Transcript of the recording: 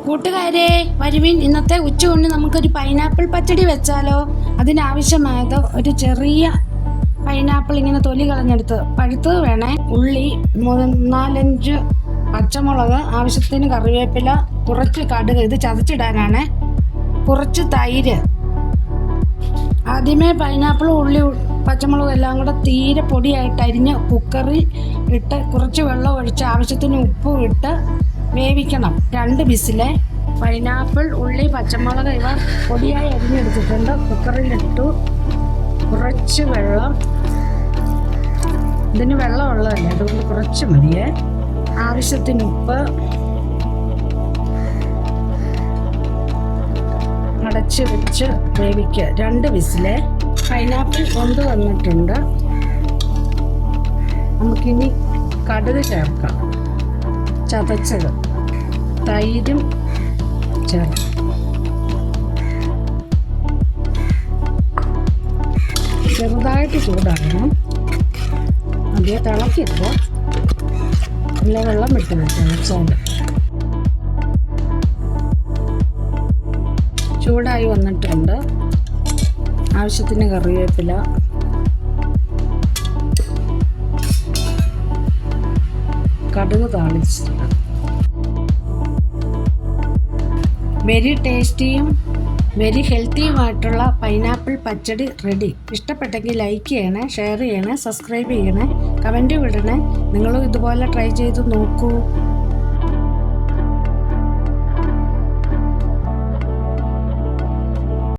കൂട്ടുകാരെ വരുവിൻ, ഇന്നത്തെ ഉച്ചയൂണിന് നമുക്കൊരു പൈനാപ്പിൾ പച്ചടി വെച്ചാലോ. അതിനാവശ്യമായത് ഒരു ചെറിയ പൈനാപ്പിൾ ഇങ്ങനെ തൊലി കളഞ്ഞെടുത്ത് പഴുത്തത് വേണേ, ഉള്ളി, 4-5 പച്ചമുളക്, ആവശ്യത്തിന് കറിവേപ്പില, കുറച്ച് കടുക്, ഇത് ചതച്ചിടാനാണ്, കുറച്ച് തൈര്. ആദ്യമേ പൈനാപ്പിൾ, ഉള്ളി, പച്ചമുളക് എല്ലാം കൂടെ തീരെ പൊടിയായിട്ട് അരിഞ്ഞ് കുക്കറിൽ ഇട്ട് കുറച്ച് വെള്ളം ഒഴിച്ച് ആവശ്യത്തിന് ഉപ്പും ഇട്ട് വേവിക്കണം. 2 വിസില്. പൈനാപ്പിൾ, ഉള്ളി, പച്ചമുളക് ഇവ പൊടിയായി അരിഞ്ഞെടുത്തിട്ടുണ്ട്. കുക്കറിലിട്ടു. കുറച്ച് വെള്ളം, ഇതിന് വെള്ളമുള്ളതല്ലേ, അതുകൊണ്ട് കുറച്ച് മതിയേ. ആവശ്യത്തിന് ഉപ്പ്. അടച്ച് വെച്ച് വേവിക്കുക. 2 വിസില്. പൈനാപ്പിൾ കൊണ്ട് വന്നിട്ടുണ്ട്. നമുക്കിനി കടുക് ചേർക്കാം, ചതച്ചത്, തൈരും ചേർക്കാം. ചെറുതായിട്ട് ചൂടാകണം. അതേ തിളക്കിപ്പോൾ നല്ല വെള്ളം വിട്ട് വെച്ചോണ്ട്. ചൂടായി വന്നിട്ടുണ്ട്. ആവശ്യത്തിന് കറിവേപ്പില, കടുക് താളിച്ചിട്ടുണ്ട്. വെരി ടേസ്റ്റിയും വെരി ഹെൽത്തിയുമായിട്ടുള്ള പൈനാപ്പിൾ പച്ചടി റെഡി. ഇഷ്ടപ്പെട്ടെങ്കിൽ ലൈക്ക് ചെയ്യണേ, ഷെയർ ചെയ്യണേ, സബ്സ്ക്രൈബ് ചെയ്യണേ, കമൻറ്റ് വിടണേ. നിങ്ങളും ഇതുപോലെ ട്രൈ ചെയ്ത് നോക്കൂ.